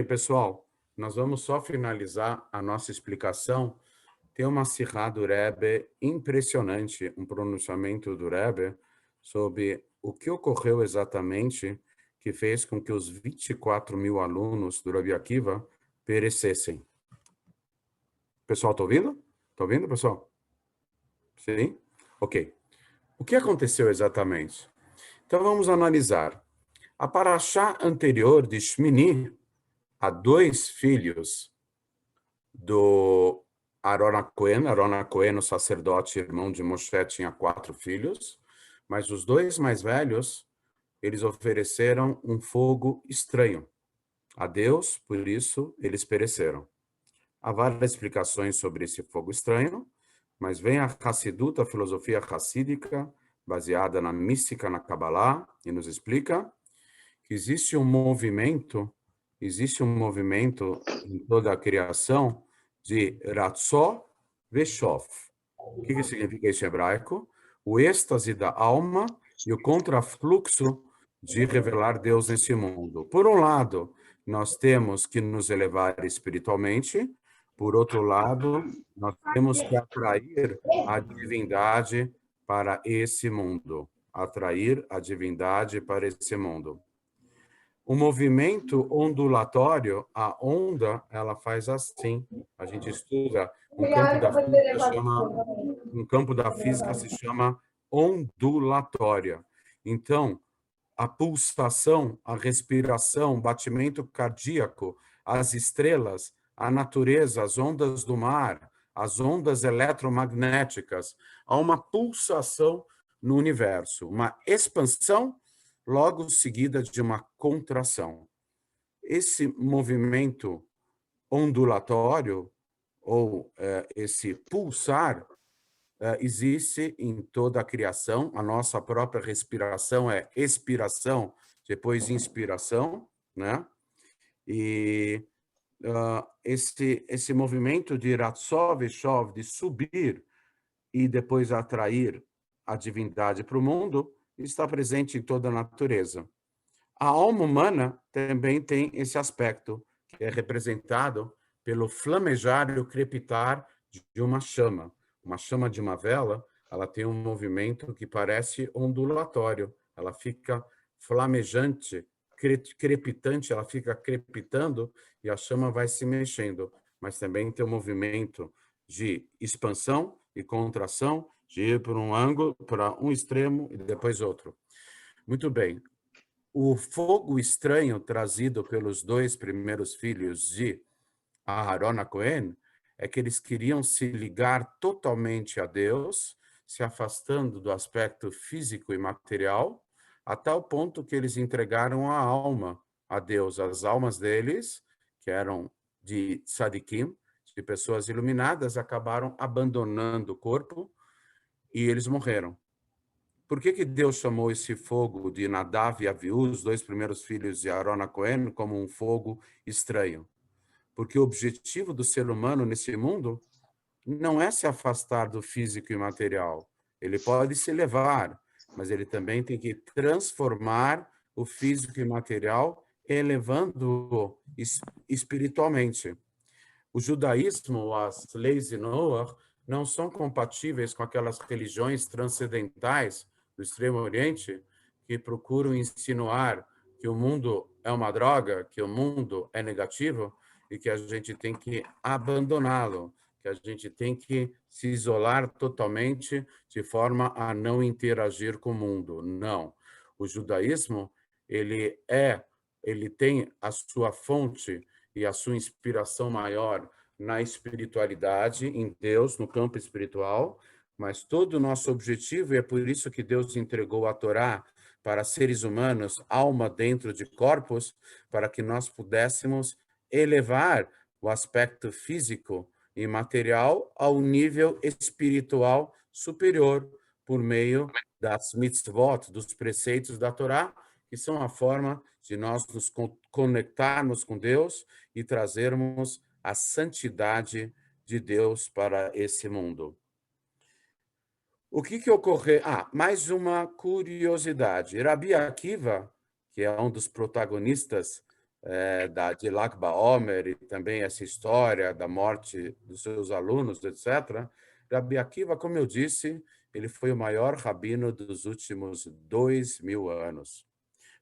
Pessoal, nós vamos só finalizar a nossa explicação. Tem uma Sirá do Rebbe impressionante, um pronunciamento do Rebbe sobre o que ocorreu exatamente que fez com que os 24.000 alunos do Rabi Akiva perecessem. Pessoal, está ouvindo? Está ouvindo, pessoal? Sim? Ok. O que aconteceu exatamente? Então vamos analisar. A paraxá anterior de Shmini, há 2 filhos do Aaron Cohen, o sacerdote, irmão de Moshe, tinha 4 filhos, mas os 2 mais velhos, eles ofereceram um fogo estranho a Deus, por isso eles pereceram. Há várias explicações sobre esse fogo estranho, mas vem a Hassidut, a filosofia hassídica, baseada na mística, na Kabbalah, e nos explica que existe um movimento em toda a criação de Ratzó Veshov. O que significa isso em hebraico? O êxtase da alma e o contrafluxo de revelar Deus nesse mundo. Por um lado, nós temos que nos elevar espiritualmente, por outro lado, nós temos que atrair a divindade para esse mundo. Atrair a divindade para esse mundo. O movimento ondulatório, a onda, ela faz assim. A gente estuda um campo da física se chama ondulatória. Então, a pulsação, a respiração, o batimento cardíaco, as estrelas, a natureza, as ondas do mar, as ondas eletromagnéticas, há uma pulsação no universo, uma expansão logo seguida de uma contração. Esse movimento ondulatório, ou esse pulsar, existe em toda a criação. A nossa própria respiração é expiração, depois inspiração, né? E esse movimento de Ratzó Veshov, de subir e depois atrair a divindade para o mundo, está presente em toda a natureza. A alma humana também tem esse aspecto, que é representado pelo flamejar e o crepitar de uma chama. Uma chama de uma vela, ela tem um movimento que parece ondulatório. Ela fica flamejante, crepitante, ela fica crepitando e a chama vai se mexendo. Mas também tem um movimento de expansão e contração, de ir para um ângulo, para um extremo e depois outro. Muito bem. O fogo estranho trazido pelos 2 primeiros filhos de Aharon Cohen é que eles queriam se ligar totalmente a Deus, se afastando do aspecto físico e material, a tal ponto que eles entregaram a alma a Deus. As almas deles, que eram de tzadikim, de pessoas iluminadas, acabaram abandonando o corpo e eles morreram. Por que Deus chamou esse fogo de Nadav e Aviú, os 2 primeiros filhos de Aaron Cohen, como um fogo estranho? Porque o objetivo do ser humano nesse mundo não é se afastar do físico e material. Ele pode se elevar, mas ele também tem que transformar o físico e material, elevando-o espiritualmente. O judaísmo, as leis de Noah, não são compatíveis com aquelas religiões transcendentais do Extremo Oriente que procuram insinuar que o mundo é uma droga, que o mundo é negativo e que a gente tem que abandoná-lo, que a gente tem que se isolar totalmente de forma a não interagir com o mundo. Não. O judaísmo, ele tem a sua fonte e a sua inspiração maior na espiritualidade, em Deus, no campo espiritual, mas todo o nosso objetivo, e é por isso que Deus entregou a Torá para seres humanos, alma dentro de corpos, para que nós pudéssemos elevar o aspecto físico e material ao nível espiritual superior por meio das mitzvot, dos preceitos da Torá, que são a forma de nós nos conectarmos com Deus e trazermos a santidade de Deus para esse mundo. O que ocorreu? Mais uma curiosidade. Rabi Akiva, que é um dos protagonistas de Lag BaOmer e também essa história da morte dos seus alunos, etc. Rabi Akiva, como eu disse, ele foi o maior rabino dos últimos 2000 anos.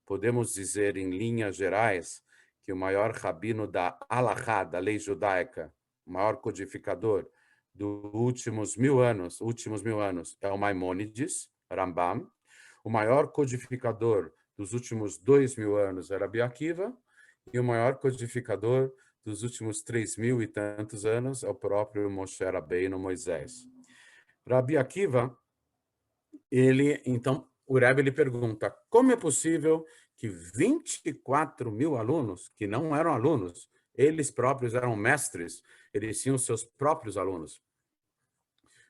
Podemos dizer, em linhas gerais, que o maior rabino da Halachá, da lei judaica, o maior codificador dos últimos 1000 anos, é o Maimônides, Rambam. O maior codificador dos últimos 2000 anos é Rabi Akiva, e o maior codificador dos últimos 3000 e tantos anos é o próprio Moshe Rabbeinu, Moisés. Rabi Akiva, então, o Rebbe ele pergunta, como é possível que 24.000 alunos, que não eram alunos, eles próprios eram mestres, eles tinham seus próprios alunos.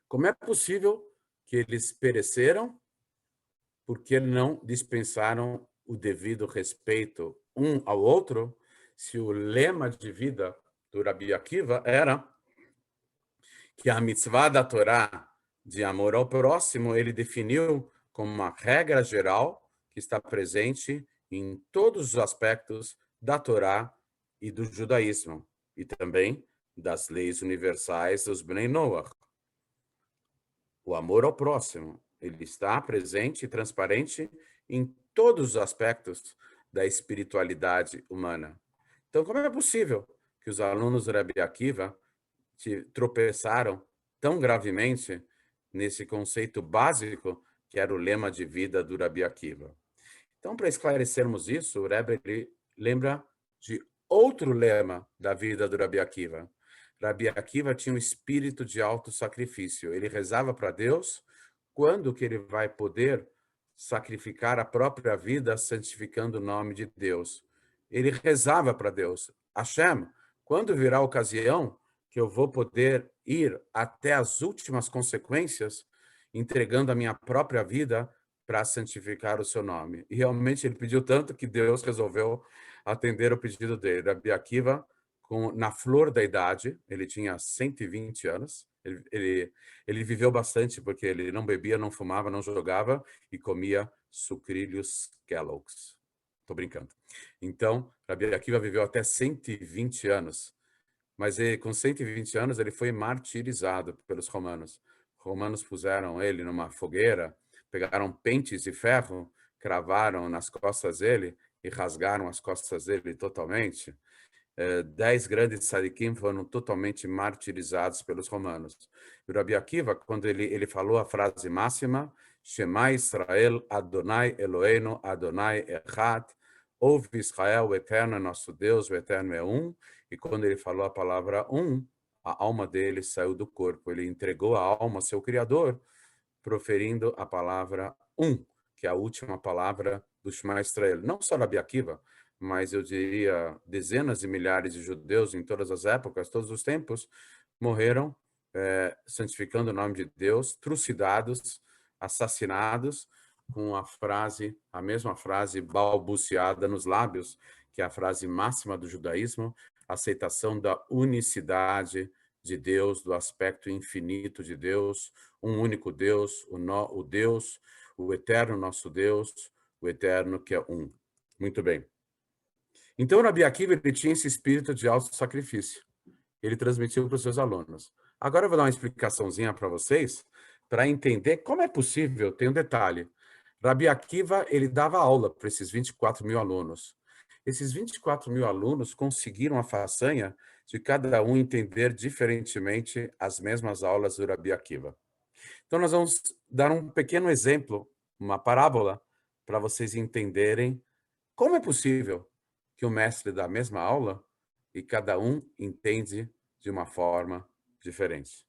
Como é possível que eles pereceram porque não dispensaram o devido respeito um ao outro, se o lema de vida do Rabi Akiva era que a mitzvah da Torá de amor ao próximo, ele definiu como uma regra geral que está presente em todos os aspectos da Torá e do judaísmo, e também das leis universais dos Bnei Noach. O amor ao próximo, ele está presente e transparente em todos os aspectos da espiritualidade humana. Então, como é possível que os alunos do Rabi Akiva tropeçaram tão gravemente nesse conceito básico que era o lema de vida do Rabi Akiva? Então, para esclarecermos isso, o Rebbe lembra de outro lema da vida do Rabi Akiva. Rabi Akiva tinha um espírito de autossacrifício. Ele rezava para Deus quando que ele vai poder sacrificar a própria vida santificando o nome de Deus. Ele rezava para Deus, Hashem, quando virá a ocasião que eu vou poder ir até as últimas consequências, entregando a minha própria vida para santificar o seu nome. E realmente ele pediu tanto que Deus resolveu atender o pedido dele. Rabi Akiva, na flor da idade, ele tinha 120 anos, ele viveu bastante porque ele não bebia, não fumava, não jogava e comia sucrilhos Kellogg's. Estou brincando. Então, Rabi Akiva viveu até 120 anos. Mas com 120 anos ele foi martirizado pelos romanos. Os romanos puseram ele numa fogueira, pegaram pentes de ferro, cravaram nas costas dele e rasgaram as costas dele totalmente. 10 grandes tzadikim foram totalmente martirizados pelos romanos. E o Rabi Akiva, quando ele falou a frase máxima, Shema Israel, Adonai Eloheinu, Adonai Echad, ouve Israel, o Eterno é nosso Deus, o Eterno é um. E quando ele falou a palavra um, a alma dele saiu do corpo. Ele entregou a alma ao seu Criador, proferindo a palavra um, que é a última palavra do Shema Israel. Não só Rabi Akiva, mas eu diria dezenas de milhares de judeus em todas as épocas, todos os tempos, morreram santificando o nome de Deus, trucidados, assassinados, com a mesma frase balbuciada nos lábios, que é a frase máxima do judaísmo, a aceitação da unicidade de Deus, do aspecto infinito de Deus, um único Deus, o Deus, o eterno nosso Deus, o eterno que é um. Muito bem. Então, Rabi Akiva, ele tinha esse espírito de auto-sacrifício. Ele transmitiu para os seus alunos. Agora eu vou dar uma explicaçãozinha para vocês, para entender como é possível. Tem um detalhe. Rabi Akiva, ele dava aula para esses 24.000 alunos. Esses 24.000 alunos conseguiram a façanha de cada um entender diferentemente as mesmas aulas do Rabi Akiva. Então, nós vamos dar um pequeno exemplo, uma parábola, para vocês entenderem como é possível que o mestre dá a mesma aula e cada um entende de uma forma diferente.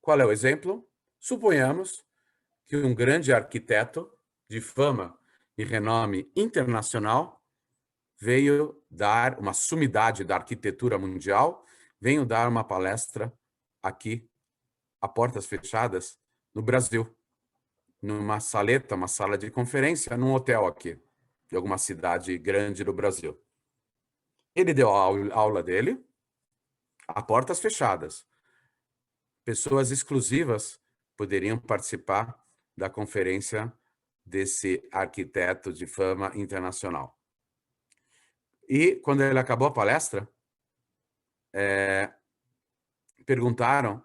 Qual é o exemplo? Suponhamos que um grande arquiteto de fama e renome internacional veio dar uma sumidade da arquitetura mundial, veio dar uma palestra aqui, a portas fechadas, no Brasil, numa saleta, uma sala de conferência, num hotel aqui, de alguma cidade grande do Brasil. Ele deu a aula dele, a portas fechadas. Pessoas exclusivas poderiam participar da conferência desse arquiteto de fama internacional. E, quando ele acabou a palestra,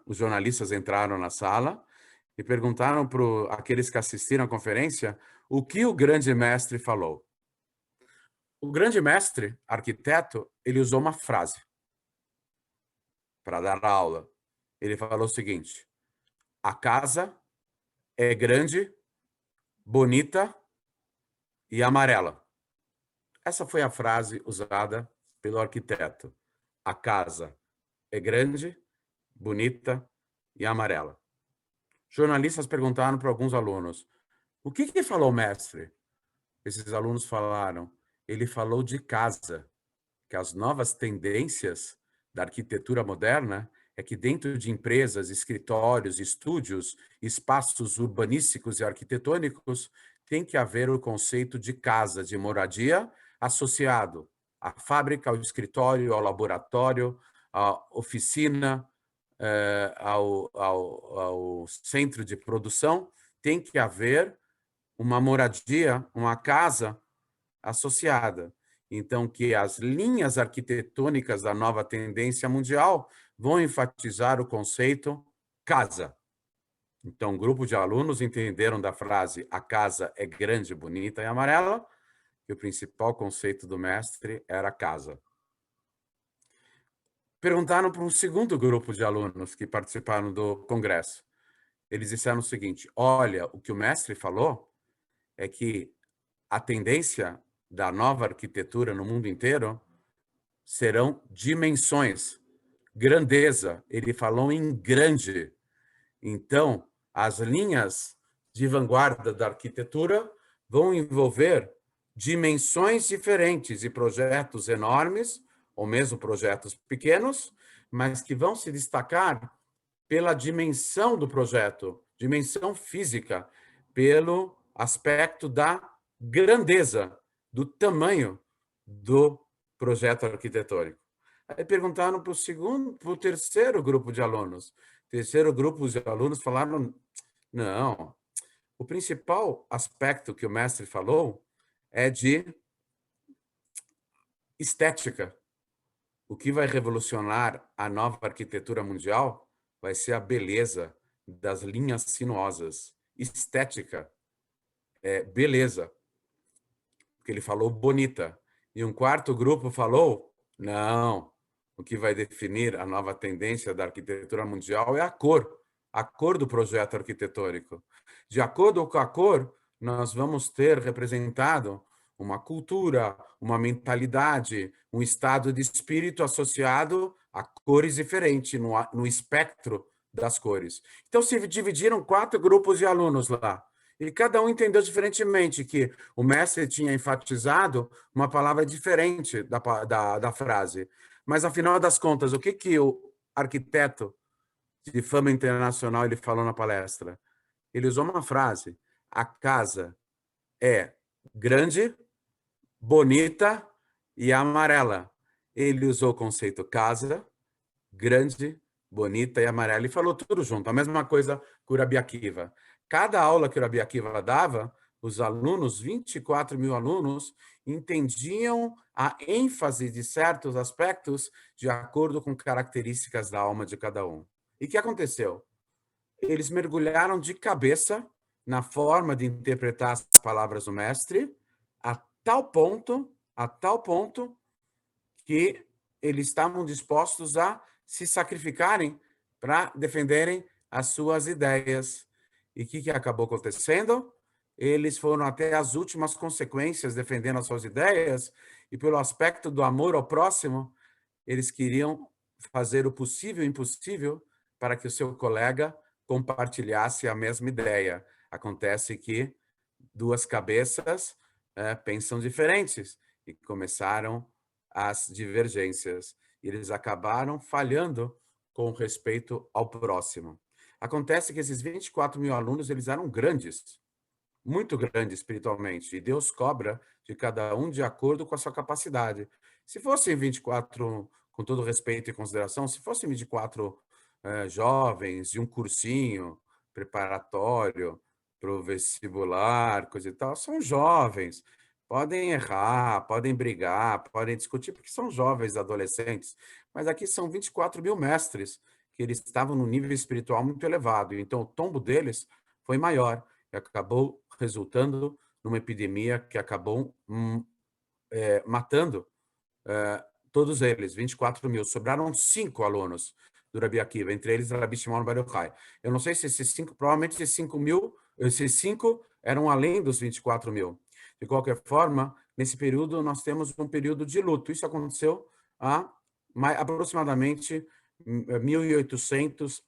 os jornalistas entraram na sala e perguntaram para aqueles que assistiram à conferência o que o grande mestre falou. O grande mestre, arquiteto, ele usou uma frase para dar a aula. Ele falou o seguinte: a casa é grande, bonita e amarela. Essa foi a frase usada pelo arquiteto. A casa é grande, bonita e amarela. Jornalistas perguntaram para alguns alunos: o que falou o mestre? Esses alunos falaram: ele falou de casa, que as novas tendências da arquitetura moderna é que dentro de empresas, escritórios, estúdios, espaços urbanísticos e arquitetônicos, tem que haver o conceito de casa, de moradia, associado à fábrica, ao escritório, ao laboratório, à oficina, ao centro de produção. Tem que haver uma moradia, uma casa associada. Então, que as linhas arquitetônicas da nova tendência mundial vão enfatizar o conceito casa. Então, um grupo de alunos entenderam da frase a casa é grande, bonita e amarela, que o principal conceito do mestre era casa. Perguntaram para um segundo grupo de alunos que participaram do congresso. Eles disseram o seguinte: olha, o que o mestre falou é que a tendência da nova arquitetura no mundo inteiro serão dimensões, grandeza. Ele falou em grande. Então, as linhas de vanguarda da arquitetura vão envolver dimensões diferentes e projetos enormes, ou mesmo projetos pequenos, mas que vão se destacar pela dimensão do projeto, dimensão física, pelo aspecto da grandeza, do tamanho do projeto arquitetônico. Aí perguntaram para o terceiro grupo de alunos. O terceiro grupo de alunos falaram: não, o principal aspecto que o mestre falou é de estética. O que vai revolucionar a nova arquitetura mundial vai ser a beleza das linhas sinuosas. Estética é beleza, porque ele falou bonita. E um quarto grupo falou: não, o que vai definir a nova tendência da arquitetura mundial é a cor do projeto arquitetônico. De acordo com a cor, nós vamos ter representado uma cultura, uma mentalidade, um estado de espírito associado a cores diferentes, no espectro das cores. Então, se dividiram 4 grupos de alunos lá. E cada um entendeu diferentemente que o mestre tinha enfatizado uma palavra diferente da frase. Mas, afinal das contas, o que o arquiteto de fama internacional ele falou na palestra? Ele usou uma frase: a casa é grande, bonita e amarela. Ele usou o conceito casa, grande, bonita e amarela, e falou tudo junto, a mesma coisa que o Rabi Akiva. Cada aula que o Rabi Akiva dava, os alunos, 24 mil alunos, entendiam a ênfase de certos aspectos de acordo com características da alma de cada um. E o que aconteceu? Eles mergulharam de cabeça na forma de interpretar as palavras do mestre, a tal ponto que eles estavam dispostos a se sacrificarem para defenderem as suas ideias. E o que acabou acontecendo? Eles foram até as últimas consequências defendendo as suas ideias, e pelo aspecto do amor ao próximo, eles queriam fazer o possível e impossível para que o seu colega compartilhasse a mesma ideia. Acontece que 2 cabeças pensam diferentes e começaram as divergências. E eles acabaram falhando com respeito ao próximo. Acontece que esses 24 mil alunos, eles eram grandes, muito grandes espiritualmente, e Deus cobra de cada um de acordo com a sua capacidade. Se fossem 24, com todo respeito e consideração, se fossem 24 jovens de um cursinho preparatório para o vestibular, coisa e tal, são jovens, podem errar, podem brigar, podem discutir, porque são jovens, adolescentes, mas aqui são 24 mil mestres, que eles estavam num nível espiritual muito elevado, então o tombo deles foi maior, e acabou resultando numa epidemia que acabou matando todos eles, 24 mil. Sobraram 5 alunos do Rabi Akiva, entre eles Rabi Shimon Bar Yochai. Eu não sei se esses 5, provavelmente esses 5 eram além dos 24 mil. De qualquer forma, nesse período, nós temos um período de luto. Isso aconteceu há aproximadamente 1.800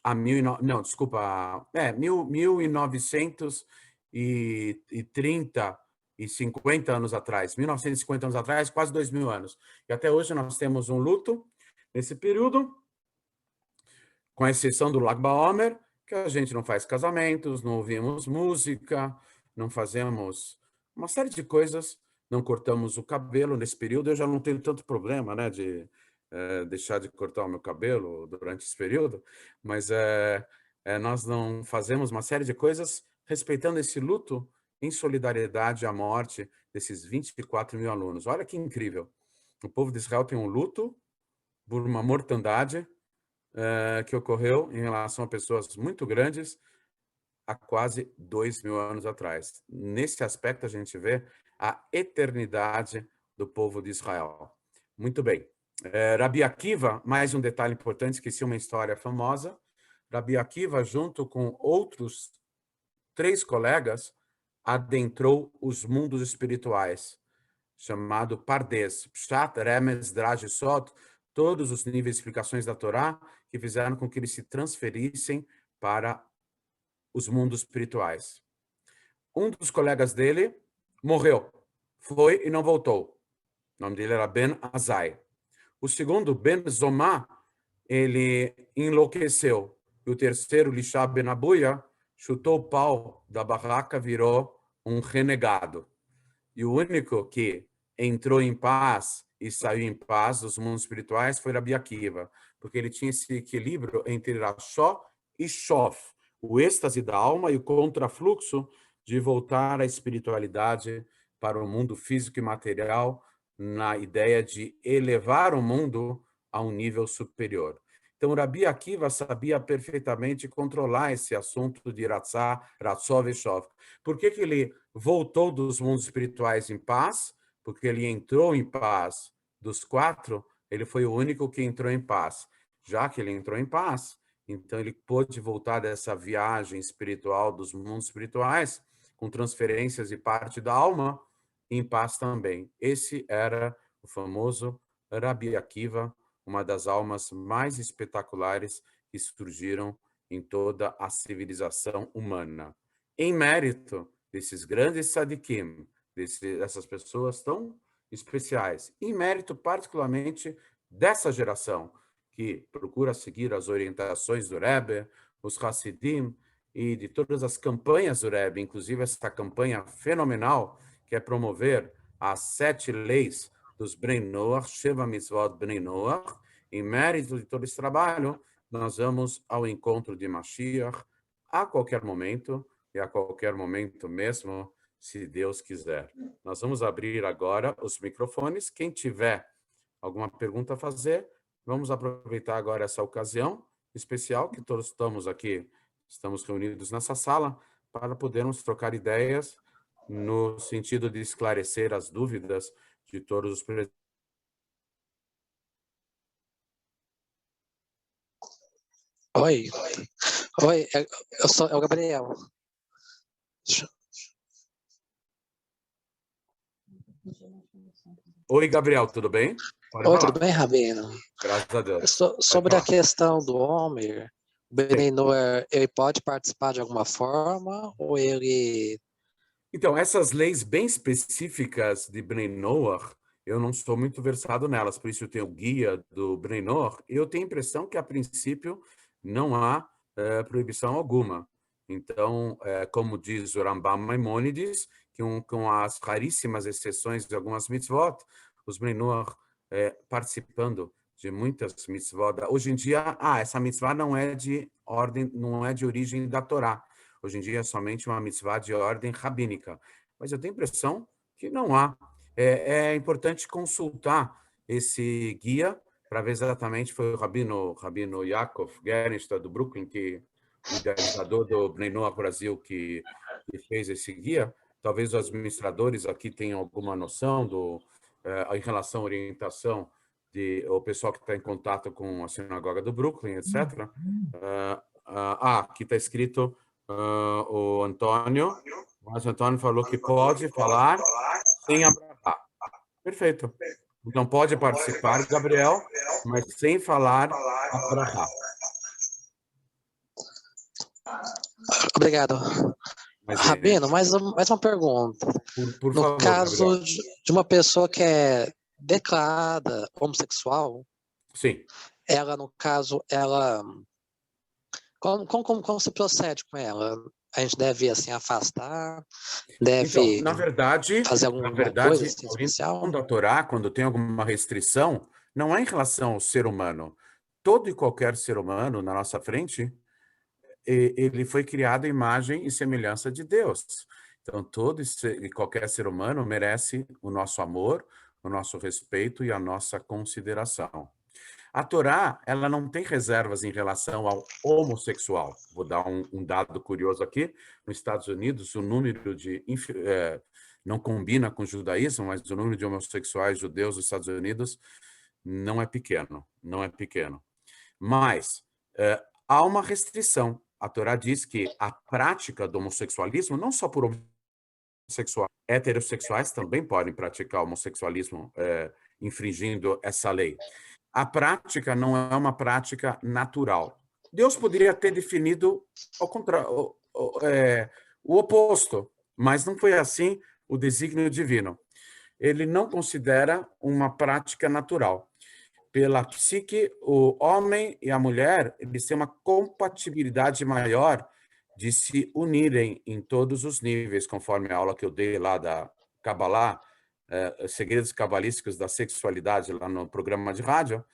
a 1930 e 50 anos atrás, 1950 anos atrás, quase 2.000 anos. E até hoje nós temos um luto nesse período, com exceção do Lag BaOmer, que a gente não faz casamentos, não ouvimos música, não fazemos uma série de coisas, não cortamos o cabelo nesse período. Eu já não tenho tanto problema, né, de deixar de cortar o meu cabelo durante esse período, mas nós não fazemos uma série de coisas respeitando esse luto em solidariedade à morte desses 24 mil alunos. Olha que incrível. O povo de Israel tem um luto por uma mortandade que ocorreu em relação a pessoas muito grandes há quase 2.000 anos atrás. Nesse aspecto, a gente vê a eternidade do povo de Israel. Muito bem. Rabi Akiva, mais um detalhe importante, esqueci uma história famosa. Rabi Akiva, junto com outros 3 colegas, adentrou os mundos espirituais, chamado Pardes, Pshat, Remes, Draj e Sot, todos os níveis de explicações da Torá, que fizeram com que eles se transferissem para os mundos espirituais. Um dos colegas dele morreu, foi e não voltou. O nome dele era Ben Azai. O segundo, Ben Zomá, ele enlouqueceu. E o terceiro, Lishá Ben Abuya, chutou o pau da barraca, virou um renegado. E o único que entrou em paz e saiu em paz dos mundos espirituais foi Rabi Akiva, porque ele tinha esse equilíbrio entre Rashó e Shov, o êxtase da alma e o contrafluxo de voltar à espiritualidade para o mundo físico e material, na ideia de elevar o mundo a um nível superior. Então, Rabi Akiva sabia perfeitamente controlar esse assunto de Ratzah, Ratzov e Shov. Por que ele voltou dos mundos espirituais em paz? Porque ele entrou em paz. Dos 4, ele foi o único que entrou em paz. Já que ele entrou em paz, então ele pôde voltar dessa viagem espiritual dos mundos espirituais, com transferências e parte da alma, em paz também. Esse era o famoso Rabi Akiva, uma das almas mais espetaculares que surgiram em toda a civilização humana. Em mérito desses grandes sadikim, dessas pessoas tão especiais, em mérito particularmente dessa geração, que procura seguir as orientações do Rebbe, os Hassidim, e de todas as campanhas do Rebbe, inclusive essa campanha fenomenal, que é promover as 7 leis dos Bnei Noach, Sheva Mitzvot Bnei Noach. Em mérito de todo esse trabalho, nós vamos ao encontro de Mashiach a qualquer momento, e a qualquer momento mesmo, se Deus quiser. Nós vamos abrir agora os microfones. Quem tiver alguma pergunta a fazer, vamos aproveitar agora essa ocasião especial que todos estamos reunidos nessa sala para podermos trocar ideias no sentido de esclarecer as dúvidas de todos os presentes. Oi, é o Gabriel. Oi, Gabriel, tudo bem? Oi, tudo bem, Rabino? Graças a Deus. Sobre a questão do Homer, o Bnei Noach, ele pode participar de alguma forma ou ele... Então, essas leis bem específicas de Bnei Noach, eu não sou muito versado nelas, por isso eu tenho o guia do Bnei Noach. Eu tenho a impressão que, a princípio, não há proibição alguma. Então, como diz o Rambam Maimônides, que com as raríssimas exceções de algumas mitzvot, os Bnei Noach participando de muitas mitzvot. Hoje em dia, essa mitzvah não é de ordem, não é de origem da Torá. Hoje em dia é somente uma mitzvah de ordem rabínica. Mas eu tenho a impressão que não há. É importante consultar esse guia para ver exatamente, foi o Rabino Yaakov Gerinstein, do Brooklyn, o idealizador do Bnei Noach Brasil, que fez esse guia. Talvez os administradores aqui tenham alguma noção em relação à orientação o pessoal que está em contato com a sinagoga do Brooklyn, etc. Aqui está escrito o Antônio, mas o Antônio falou que pode falar sem abrahar. Perfeito. Então pode participar, Gabriel, mas sem falar abrahar. Obrigado. Rabino, mais uma pergunta. Por no favor, caso Gabriel. de uma pessoa que é declarada homossexual, sim. Ela, no caso, como se procede com ela? A gente deve, assim, afastar? Deve Então, na verdade, fazer alguma coisa assim, a especial? orientação da Torá, quando tem alguma restrição, não é em relação ao ser humano. Todo e qualquer ser humano na nossa frente, ele foi criado à imagem e semelhança de Deus. Então, todo e qualquer ser humano merece o nosso amor, o nosso respeito e a nossa consideração. A Torá, ela não tem reservas em relação ao homossexual. Vou dar um dado curioso aqui. Nos Estados Unidos, o número não combina com o judaísmo, mas o número de homossexuais judeus nos Estados Unidos não é pequeno, não é pequeno. Mas há uma restrição. A Torá diz que a prática do homossexualismo, não só por homossexuais, heterossexuais também podem praticar homossexualismo infringindo essa lei. A prática não é uma prática natural. Deus poderia ter definido o oposto, mas não foi assim o desígnio divino. Ele não considera uma prática natural. Pela psique, o homem e a mulher, eles têm uma compatibilidade maior de se unirem em todos os níveis, conforme a aula que eu dei lá da Kabbalah, segredos cabalísticos da sexualidade, lá no programa de rádio.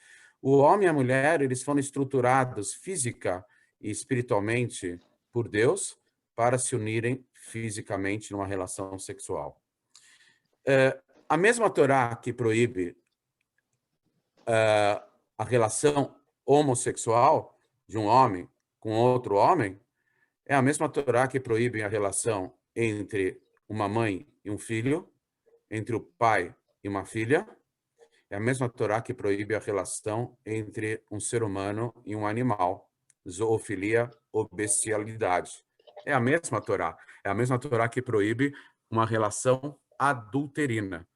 O homem e a mulher, eles foram estruturados física e espiritualmente por Deus para se unirem fisicamente numa relação sexual. A mesma Torá que proíbe a relação homossexual de um homem com outro homem, é a mesma Torá que proíbe a relação entre uma mãe e um filho, entre o pai e uma filha. É a mesma Torá que proíbe a relação entre um ser humano e um animal, zoofilia ou bestialidade. É a mesma Torá. É a mesma Torá que proíbe uma relação adulterina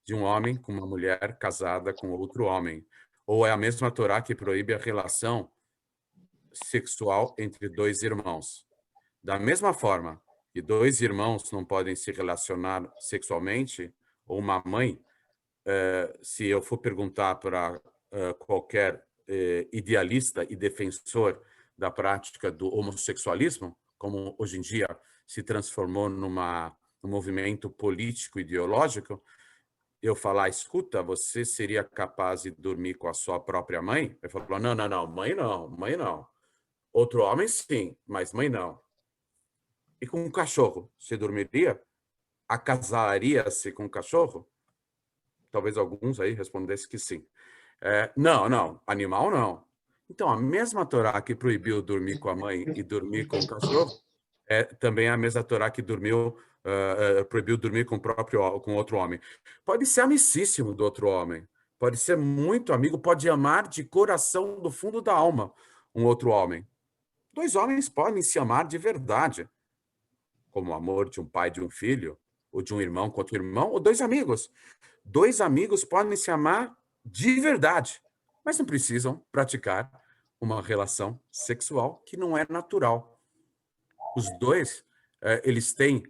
de um homem com uma mulher casada com outro homem. Ou é a mesma Torá que proíbe a relação sexual entre dois irmãos. Da mesma forma que dois irmãos não podem se relacionar sexualmente, ou uma mãe, se eu for perguntar para qualquer idealista e defensor da prática do homossexualismo, como hoje em dia se transformou num movimento político ideológico, eu falar, escuta, você seria capaz de dormir com a sua própria mãe? Ele falou, não, mãe não, mãe não. Outro homem, sim, mas mãe não. E com um cachorro, você dormiria? Acasaria-se com um cachorro? Talvez alguns aí respondessem que sim. Não, animal não. Então, a mesma Torá que proibiu dormir com a mãe e dormir com o cachorro, também é a mesma Torá que proibiu dormir com outro homem. Pode ser amicíssimo do outro homem, pode ser muito amigo, pode amar de coração, do fundo da alma, um outro homem. Dois homens podem se amar de verdade, como o amor de um pai e de um filho, ou de um irmão com outro irmão, ou dois amigos. Dois amigos podem se amar de verdade, mas não precisam praticar uma relação sexual que não é natural. Os dois, eles têm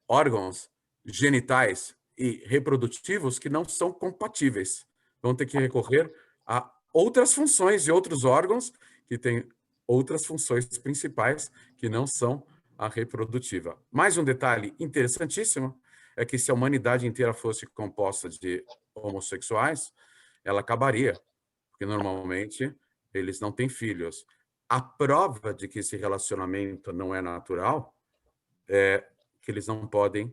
órgãos genitais e reprodutivos que não são compatíveis. Vão ter que recorrer a outras funções de outros órgãos que têm outras funções principais que não são a reprodutiva. Mais um detalhe interessantíssimo é que se a humanidade inteira fosse composta de homossexuais, ela acabaria, porque normalmente eles não têm filhos. A prova de que esse relacionamento não é natural é que eles não podem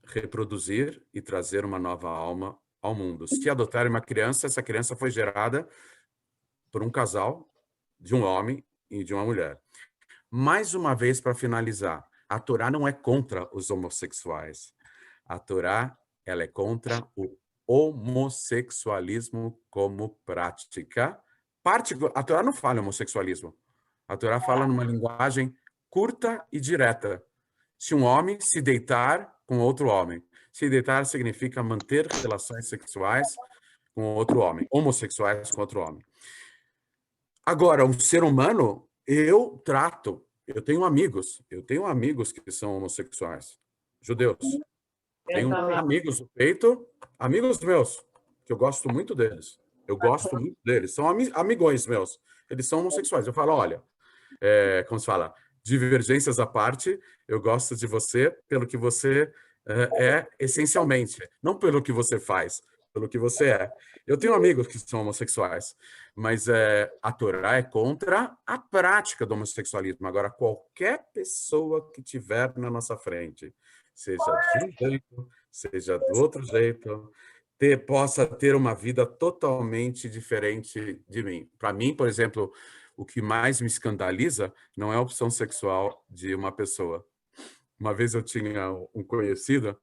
reproduzir e trazer uma nova alma ao mundo. Se adotarem uma criança, essa criança foi gerada por um casal, de um homem e de uma mulher. Mais uma vez, para finalizar, a Torá não é contra os homossexuais. A Torá, ela é contra o homossexualismo como prática. A Torá não fala homossexualismo. A Torá fala numa linguagem curta e direta. Se um homem se deitar com outro homem. Se deitar significa manter relações sexuais com outro homem, homossexuais com outro homem. Agora, um ser humano, eu tenho amigos que são homossexuais, judeus. Tenho amigos do peito, amigos meus, que eu gosto muito deles. Eu gosto muito deles, são amigões meus. Eles são homossexuais. Eu falo, olha, como se fala, divergências à parte, eu gosto de você pelo que você essencialmente, não pelo que você faz, pelo que você é. Eu tenho amigos que são homossexuais, mas a Torá é contra a prática do homossexualismo. Agora, qualquer pessoa que tiver na nossa frente, seja de um jeito, seja do outro jeito, possa ter uma vida totalmente diferente de mim. Para mim, por exemplo, o que mais me escandaliza não é a opção sexual de uma pessoa. Uma vez eu tinha um conhecido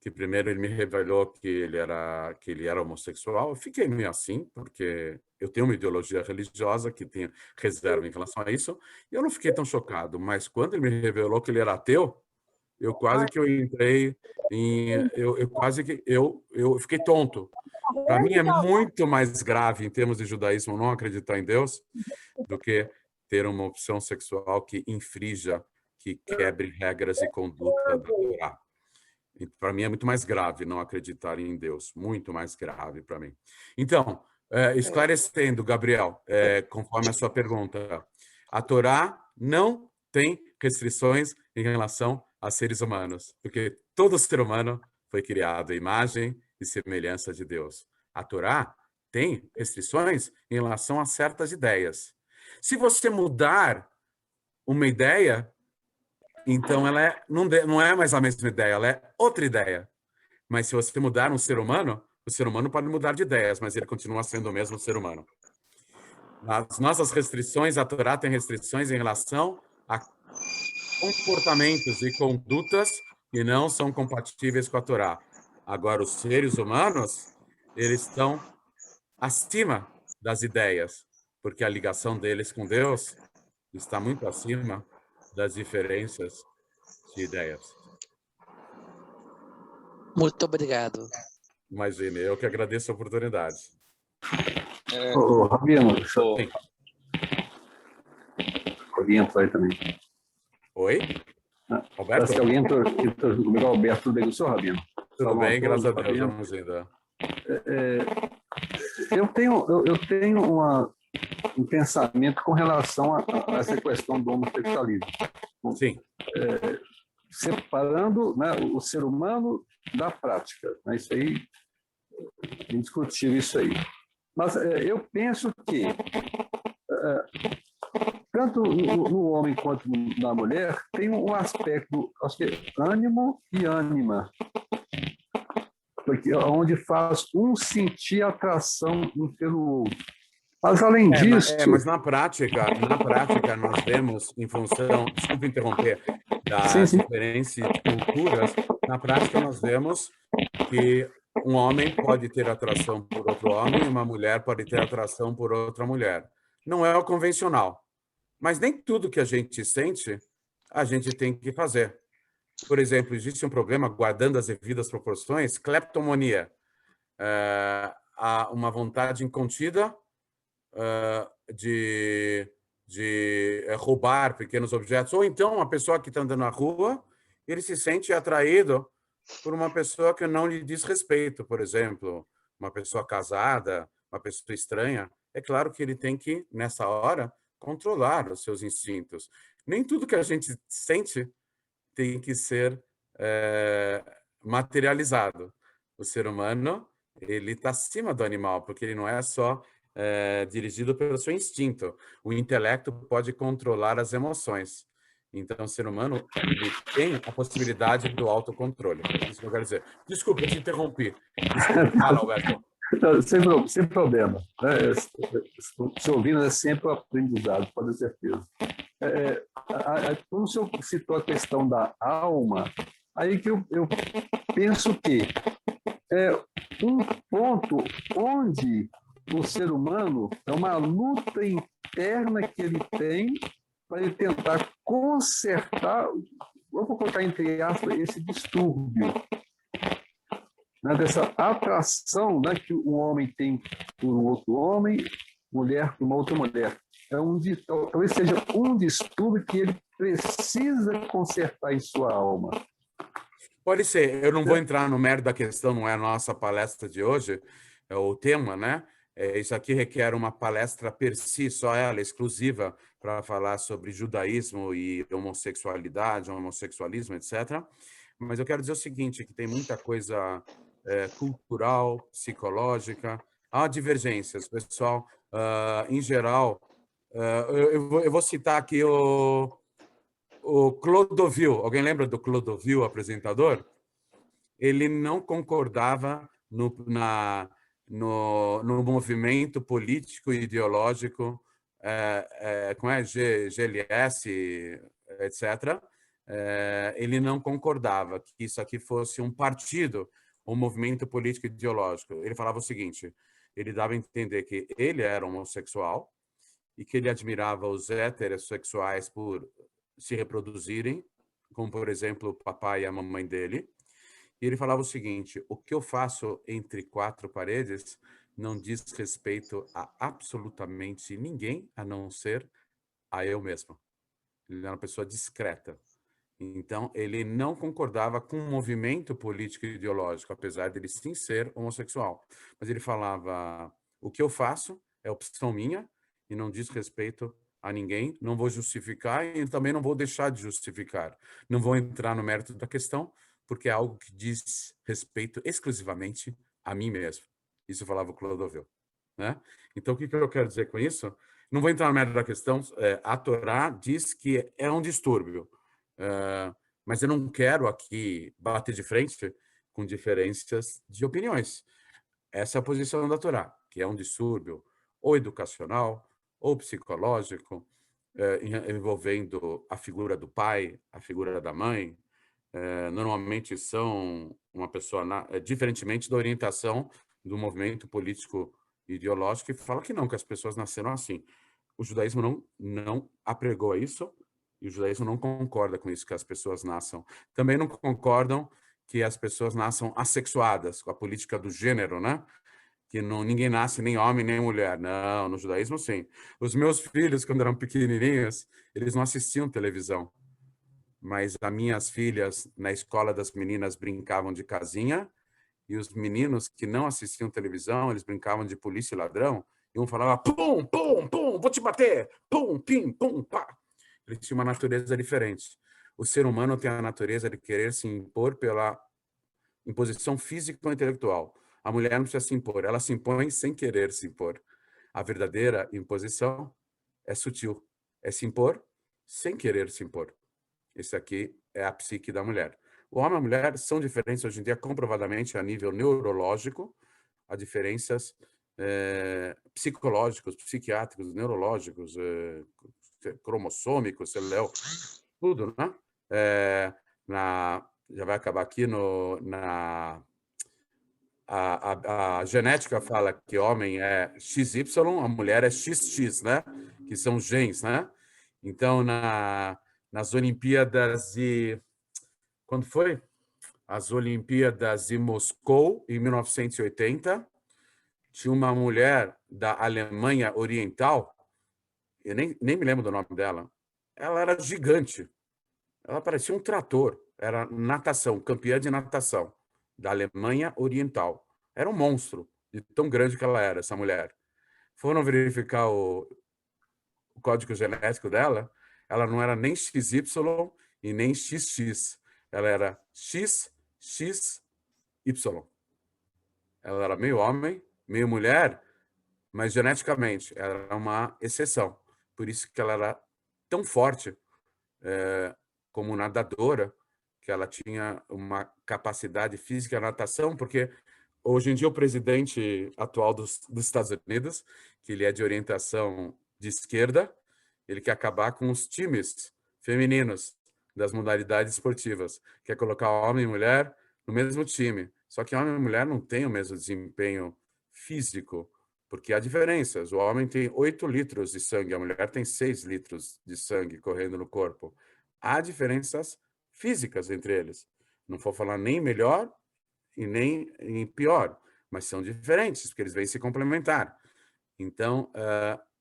que primeiro ele me revelou que ele era homossexual. Eu fiquei meio assim, porque eu tenho uma ideologia religiosa que tem reserva em relação a isso, e eu não fiquei tão chocado. Mas quando ele me revelou que ele era ateu, eu quase que eu entrei em... Eu fiquei tonto. Para mim é muito mais grave, em termos de judaísmo, não acreditar em Deus, do que ter uma opção sexual que infrinja, que quebre regras e conduta da Torá. Para mim é muito mais grave não acreditar em Deus, muito mais grave para mim. Então, esclarecendo, Gabriel, conforme a sua pergunta, a Torá não tem restrições em relação a seres humanos, porque todo ser humano foi criado à imagem e semelhança de Deus. A Torá tem restrições em relação a certas ideias. Se você mudar uma ideia, então ela não é mais a mesma ideia, ela é outra ideia. Mas se você mudar um ser humano, o ser humano pode mudar de ideias, mas ele continua sendo o mesmo ser humano. As nossas restrições, a Torá tem restrições em relação a comportamentos e condutas que não são compatíveis com a Torá. Agora, os seres humanos, eles estão acima das ideias, porque a ligação deles com Deus está muito acima das diferenças de ideias. Muito obrigado. Imagine, eu que agradeço a oportunidade. Rabino, alguém entrou aí também. Oi? Alberto? Parece que alguém entrou. Legal, Alberto, tudo bem com o senhor, Rabino? Tudo bem, graças a Deus, vamos ainda. Eu tenho um pensamento com relação a essa questão do homossexualismo. Sim. Separando, né, o ser humano da prática. Né, isso aí, indiscutível isso aí. Mas eu penso que, tanto no homem quanto na mulher, tem um aspecto, acho que é ânimo e ânima, porque onde faz um sentir atração um pelo outro. Mas, além disso... Mas na prática, nós vemos, em função, desculpe interromper, das diferentes culturas, na prática nós vemos que um homem pode ter atração por outro homem e uma mulher pode ter atração por outra mulher. Não é o convencional. Mas nem tudo que a gente sente, a gente tem que fazer. Por exemplo, existe um problema, guardando as devidas proporções, cleptomonia. Há uma vontade incontida de roubar pequenos objetos, ou então uma pessoa que está andando na rua, ele se sente atraído por uma pessoa que não lhe diz respeito, por exemplo, uma pessoa casada, uma pessoa estranha. É claro que ele tem que, nessa hora, controlar os seus instintos. Nem tudo que a gente sente tem que ser materializado. O ser humano, ele está acima do animal, porque ele não é só dirigido pelo seu instinto. O intelecto pode controlar as emoções. Então, o ser humano, ele tem a possibilidade do autocontrole. Isso que eu quero dizer. Desculpa, eu te interrompi. Desculpa, fala, Alberto. Sem problema. Se ouvindo é sempre um aprendizado, pode ter certeza. Como o senhor citou a questão da alma, aí que eu penso que é um ponto onde o ser humano é uma luta interna que ele tem para ele tentar consertar, vou colocar entre aspas, esse distúrbio, né, dessa atração, né, que um homem tem por um outro homem, mulher por uma outra mulher. Talvez seja um distúrbio que ele precisa consertar em sua alma. Pode ser. Eu não vou entrar no mérito da questão, não é a nossa palestra de hoje, é o tema, né? Isso aqui requer uma palestra per si, só ela, exclusiva, para falar sobre judaísmo e homossexualidade, homossexualismo, etc. Mas eu quero dizer o seguinte, que tem muita coisa cultural, psicológica, há divergências, pessoal. Em geral, eu vou citar aqui o Clodovil. Alguém lembra do Clodovil, apresentador? Ele não concordava no movimento político e ideológico, como é GLS, etc. Ele não concordava que isso aqui fosse um partido, um movimento político e ideológico. Ele falava o seguinte, ele dava a entender que ele era homossexual e que ele admirava os heterossexuais por se reproduzirem, como, por exemplo, o papai e a mamãe dele. E ele falava o seguinte, o que eu faço entre quatro paredes não diz respeito a absolutamente ninguém, a não ser a eu mesmo. Ele era uma pessoa discreta. Então, ele não concordava com o movimento político e ideológico, apesar de ele sim ser homossexual. Mas ele falava, o que eu faço é opção minha e não diz respeito a ninguém, não vou justificar e também não vou deixar de justificar. Não vou entrar no mérito da questão, porque é algo que diz respeito exclusivamente a mim mesmo. Isso falava o Clodovil, né? Então, o que eu quero dizer com isso? Não vou entrar no mérito da questão. A Torá diz que é um distúrbio, mas eu não quero aqui bater de frente com diferenças de opiniões. Essa é a posição da Torá, que é um distúrbio ou educacional ou psicológico, envolvendo a figura do pai, a figura da mãe. Normalmente são uma pessoa, diferentemente da orientação do movimento político ideológico, que fala que não, que as pessoas nasceram assim. O judaísmo não apregou isso, e o judaísmo não concorda com isso, que as pessoas nasçam. Também não concordam que as pessoas nasçam assexuadas, com a política do gênero, né? Que ninguém nasce nem homem nem mulher. Não, no judaísmo, sim. Os meus filhos, quando eram pequenininhos, eles não assistiam televisão. Mas as minhas filhas, na escola das meninas, brincavam de casinha, e os meninos que não assistiam televisão, eles brincavam de polícia e ladrão, e um falava, pum, pum, pum, vou te bater, pum, pim, pum, pá. Eles tinham uma natureza diferente. O ser humano tem a natureza de querer se impor pela imposição física ou intelectual. A mulher não precisa se impor, ela se impõe sem querer se impor. A verdadeira imposição é sutil, é se impor sem querer se impor. Esse aqui é a psique da mulher. O homem e a mulher são diferentes hoje em dia, comprovadamente, a nível neurológico. Há diferenças psicológicos, psiquiátricos, neurológicos, cromossômicos, tudo, né? Já vai acabar aqui a genética fala que homem é XY, a mulher é XX, né? Que são genes, né? Então, nas Olimpíadas de... Quando foi? As Olimpíadas de Moscou, em 1980, tinha uma mulher da Alemanha Oriental, eu nem me lembro do nome dela, ela era gigante, ela parecia um trator, era natação, campeã de natação, da Alemanha Oriental. Era um monstro, de tão grande que ela era, essa mulher. Foram verificar o código genético dela, ela não era nem XY e nem XX. Ela era XXY. Ela era meio homem, meio mulher, mas geneticamente ela era uma exceção. Por isso que ela era tão forte como nadadora, que ela tinha uma capacidade física na natação, porque hoje em dia o presidente atual dos Estados Unidos, que ele é de orientação de esquerda, ele quer acabar com os times femininos das modalidades esportivas, quer colocar homem e mulher no mesmo time. Só que homem e mulher não têm o mesmo desempenho físico, porque há diferenças. O homem tem 8 litros de sangue, a mulher tem 6 litros de sangue correndo no corpo. Há diferenças físicas entre eles. Não vou falar nem melhor e nem em pior, mas são diferentes, porque eles vêm se complementar. Então,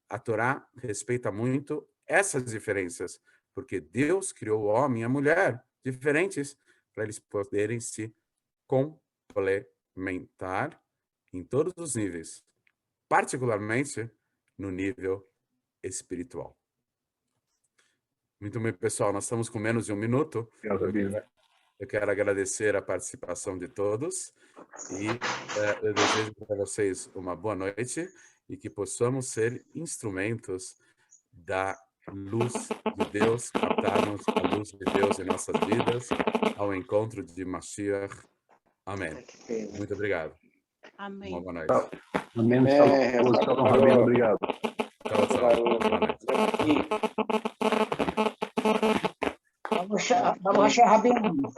a Torá respeita muito essas diferenças, porque Deus criou o homem e a mulher diferentes para eles poderem se complementar em todos os níveis, particularmente no nível espiritual. Muito bem, pessoal, nós estamos com menos de 1 minuto. Eu quero agradecer a participação de todos e eu desejo para vocês uma boa noite e que possamos ser instrumentos da luz de Deus, captarmos a luz de Deus em nossas vidas ao encontro de Mashiach. Amém. Muito obrigado. Amém. Uma boa noite. Amém. Shalom, Rabino. Obrigado. Tchau, tchau. Boa noite. Vamos achar, Rabino.